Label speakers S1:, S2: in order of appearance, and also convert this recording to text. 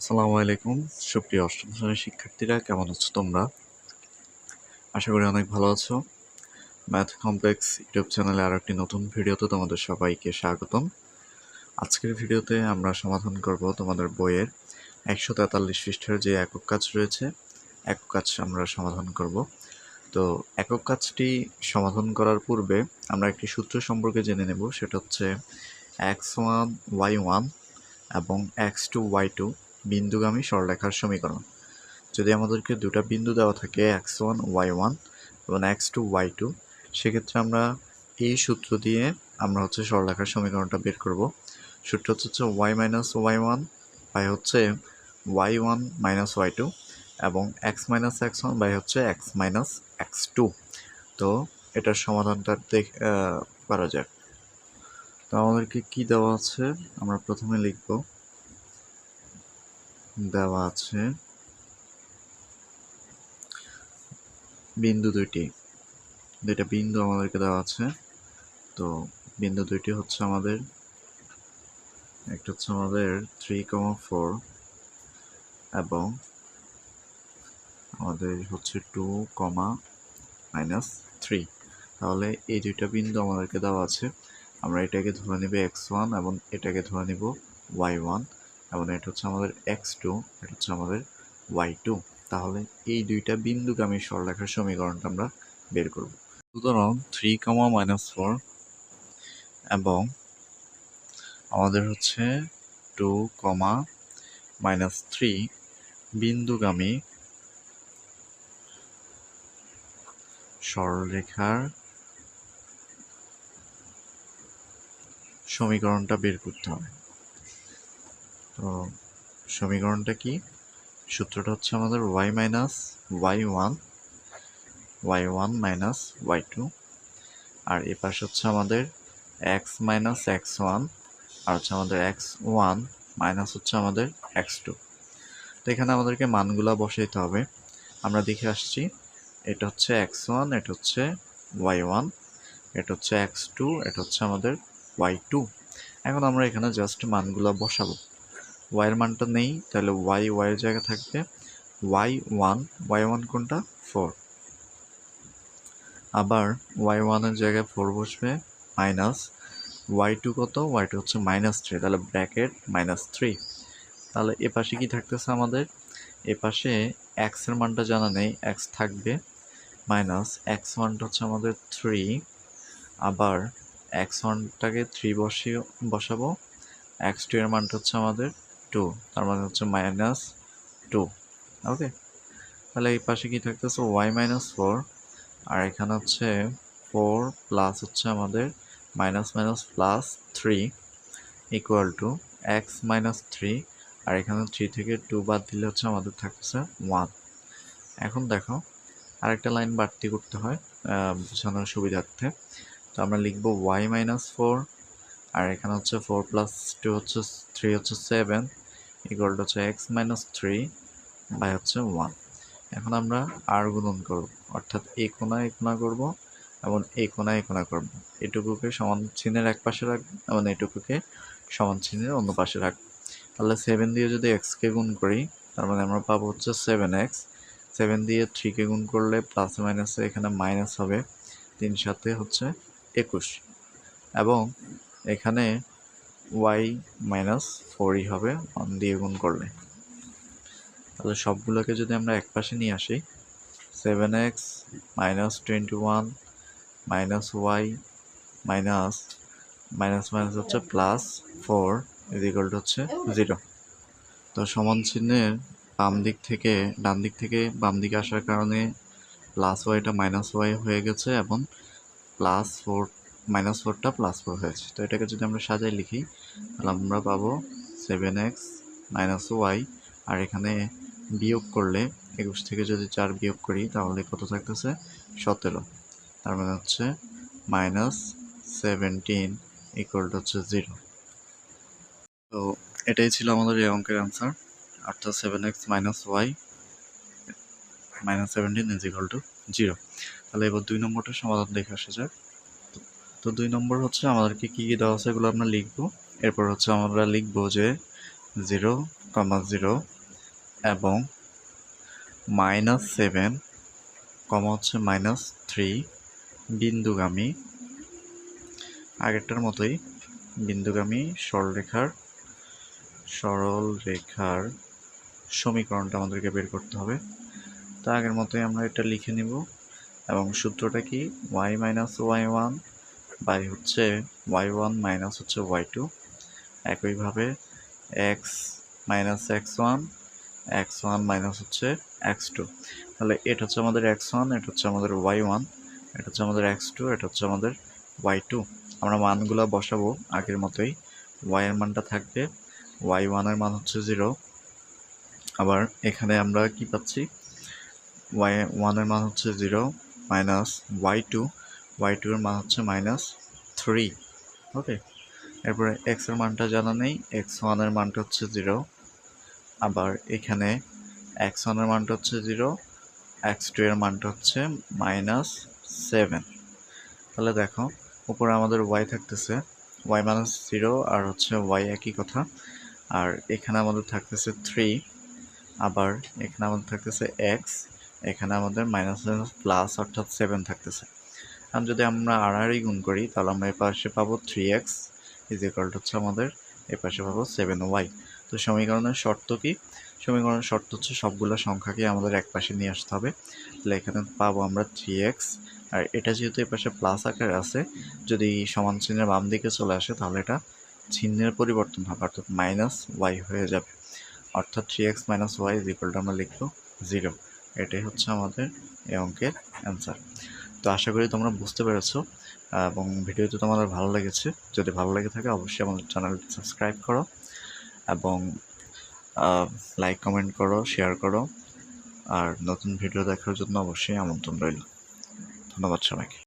S1: আসসালামু আলাইকুম সুপ্রিয় অষ্টম শ্রেণীর শিক্ষার্থীরা, কেমন আছো তোমরা? আশা করি অনেক ভালো আছো। ম্যাথ কমপ্লেক্স ইউটিউব চ্যানেলে আরও একটি নতুন ভিডিওতে তোমাদের সবাইকে স্বাগতম। আজকের ভিডিওতে আমরা সমাধান করব তোমাদের বইয়ের 143 পৃষ্ঠার যে একক কাজ রয়েছে, একক কাজ আমরা সমাধান করব। তো একক কাজটি সমাধান করার পূর্বে আমরা একটি সূত্র সম্পর্কে জেনে নেব, সেটা হচ্ছে x1 y1 এবং x2 y2 বিন্দুগামী সরলরেখার সমীকরণ। যদি আমাদেরকে দুটা বিন্দু দেওয়া থাকে x1 y1 এবং x2 y2, সেক্ষেত্রে আমরা এই সূত্র দিয়ে আমরা সরলরেখার সমীকরণটা বের করব। সূত্র হচ্ছে y মাইনাস y1 বাই হচ্ছে y1 মাইনাস y2 এবং x মাইনাস x1 বাই হচ্ছে x মাইনাস x2। তো এটার সমাধানটা করা যাক। তো আমাদেরকে কি দেওয়া আছে আমরা প্রথমে লিখব। দেওয়া আছে বিন্দু দুইটা বিন্দু আমাদেরকে দেওয়া আছে। তো বিন্দু দুইটি হচ্ছে আমাদের, একটা হচ্ছে আমাদের 3,4 এবং আমাদের হচ্ছে 2,-3। তাহলে এই দুইটা বিন্দু আমাদেরকে দেওয়া আছে। আমরা এটাকে ধরে নিব x1 এবং এটাকে ধরে নিব y1 এবং এটা হচ্ছে আমাদের x2, এটা হচ্ছে আমাদের y2। তাহলে এই দুইটা বিন্দুগামী সরলরেখার সমীকরণটা আমরা বের করব। সুতরাং 3,-4 এবং আমাদের হচ্ছে 2,-3 বিন্দুগামী সরলরেখার সমীকরণটা বের করতে হবে। তো সমীকরণটা কি? সূত্রটা হচ্ছে আমাদের y minus y1 minus y2, আর এ পাশে হচ্ছে আমাদের x মাইনাস x1 আর হচ্ছে আমাদের x1 মাইনাস হচ্ছে আমাদের x2। তো এখানে আমাদেরকে মানগুলা বসাইতে হবে। আমরা দেখে আসছি, এটা হচ্ছে x1, এটা হচ্ছে y1, এটা হচ্ছে x2, এটা হচ্ছে আমাদের y2। এখন আমরা এখানে জাস্ট মানগুলা বসাবো। y এর মানটা নেই, তাহলে y এর জায়গায় থাকবে y1 কোনটা 4, আবার y1 এর জায়গায় 4 বসবে, মাইনাস y2 কত, y2 হচ্ছে -3, তাহলে ব্র্যাকেট -3। তাহলে এ পাশে কি থাকতেছে আমাদের? এ পাশে x এর মানটা জানা নেই, x থাকবে, মাইনাস x1টা হচ্ছে আমাদের 3, আবার x1টাকে 3 বসাবো, x2 এর মানটা হচ্ছে আমাদের 2, তার মানে হচ্ছে -2। ওকে, তাহলে এই পাশে কি থাকতেছে y মাইনাস 4, আর এখানে হচ্ছে 4 প্লাস হচ্ছে আমাদের minus minus plus 3 equal to x minus 3, আর এখানে 3 থেকে 2 বাদ দিলে হচ্ছে আমাদের থাকতেছে 1। এখন দেখো, আরেকটা লাইন বাড়তি করতে হয় বোঝানোর সুবিধার্থে। তো আমরা লিখব y মাইনাস 4, আর এখানে হচ্ছে 4 প্লাস 2 হচ্ছে 3 হচ্ছে 7 ইকুয়াল টু হচ্ছে x মাইনাস 3 বাই হচ্ছে 1। এখন আমরা আর গুণন করব, অর্থাৎ এই কোণা করব এবং এই কোণা করব। এটুকুকে সমান চিহ্নের এক পাশে রাখবো এবং এটুকুকে সমান চিহ্নের অন্য পাশে রাখবো। তাহলে 7 দিয়ে যদি x-কে গুণ করি, তার মানে আমরা পাবো হচ্ছে 7x। 7 দিয়ে 3-কে গুণ করলে প্লাসে মাইনাসে এখানে মাইনাস হবে, 3 সাথে হচ্ছে 21, এবং এখানে y মাইনাস 4ই হবে 1 দিয়ে গুণ করলে। তাহলে সবগুলোকে যদি আমরা এক পাশে নিয়ে আসি, 7x minus 21 minus y minus minus minus হচ্ছে প্লাস 4 ইজ ইকুয়াল টু হচ্ছে 0। তো সমান চিহ্নের বাম দিক থেকে ডান দিক থেকে বাম দিকে আসার কারণে প্লাস ওয়াইটা মাইনাস ওয়াই হয়ে গেছে এবং প্লাস 4 মাইনাস 4টা প্লাস 4 হয়েছে। তো এটাকে যদি আমরা সাজাই লিখি, তাহলে আমরা পাবো 7x মাইনাস ওয়াই, আর এখানে বিয়োগ করলে 21 থেকে যদি 4 বিয়োগ করি তাহলে কত থাকতেছে 17, তার মানে হচ্ছে -17 ইকুয়াল টু হচ্ছে 0। তো এটাই ছিল আমাদের এই অঙ্কের অ্যান্সার, অর্থাৎ 7x minus Y -17 is equal to 0। তাহলে এবার 2 নম্বরটা সমাধান দেখে আসা যাক। তো 2 নম্বর হচ্ছে আমাদেরকে কী দেওয়া আছে এগুলো আমরা লিখবো। এরপর হচ্ছে আমরা লিখবো যে 0,0 এবং -7 কমা হচ্ছে -3 বিন্দুগামী, আগেরটার মতোই বিন্দুগামী সরলরেখার সমীকরণটা আমাদেরকে বের করতে হবে। তো আগের মতোই আমরা এটা লিখে নিব এবং সূত্রটা কি y মাইনাস y1 বাই হচ্ছে y1 মাইনাস হচ্ছে y2, একইভাবে x minus x1 x1 minus হচ্ছে x2। তাহলে এটা হচ্ছে আমাদের x1, এটা হচ্ছে আমাদের y1, এটা হচ্ছে আমাদের x2, এটা হচ্ছে আমাদের y2। আমরা মানগুলো বসাবো আগের মতোই। y এর মানটা থাকবে, y1 এর মান হচ্ছে 0। আবার এখানে আমরা কি পাচ্ছি, y1 এর মান হচ্ছে 0 মাইনাস y2 এর মান হচ্ছে -3। ওকে, এরপরে x এর মানটা জানা নেই, x1 এর মানটা হচ্ছে 0। আবার এখানে x1 এর মানটা হচ্ছে 0, x2 এর মানটা হচ্ছে -7। তাহলে দেখো উপরে আমাদের y থাকতেছে y -0 আর হচ্ছে y একই কথা, আর এখানে আমাদের থাকতেছে 3, আবার এখানে আমাদের থাকতেছে x, এখানে আমাদের প্লাস অর্থাৎ 7 থাকতেছে। আর যদি আমরা আড়াআড়ি গুণ করি তাহলে আমরা এ পাশে পাবো 3x হচ্ছে আমাদের এ পাশে পাবো 7y। তো সমীকরণের শর্ত কি? সমীকরণের শর্ত হচ্ছে সবগুলো সংখ্যাকে আমাদের এক পাশে নিয়ে আসতে হবে। তাহলে এখানে পাবো আমরা 3x, আর এটা যেহেতু এ পাশে প্লাস আকারে আছে, যদি সমান চিহ্নের বাম দিকে চলে আসে তাহলে এটা চিহ্নের পরিবর্তন হবে, অর্থাৎ -y হয়ে যাবে। অর্থাৎ 3x - y আমরা লিখবো 0। এটাই হচ্ছে আমাদের এই অঙ্কের অ্যান্সার। তো আশা করি তোমরা বুঝতে পেরেছো এবং ভিডিওটি তোমাদের ভালো লেগেছে। যদি ভালো লেগে থাকে অবশ্যই আমাদের চ্যানেলটি সাবস্ক্রাইব করো এবং লাইক কমেন্ট করো, শেয়ার করো, আর নতুন ভিডিও দেখার জন্য অবশ্যই আমন্ত্রণ রইল। ধন্যবাদ সবাইকে।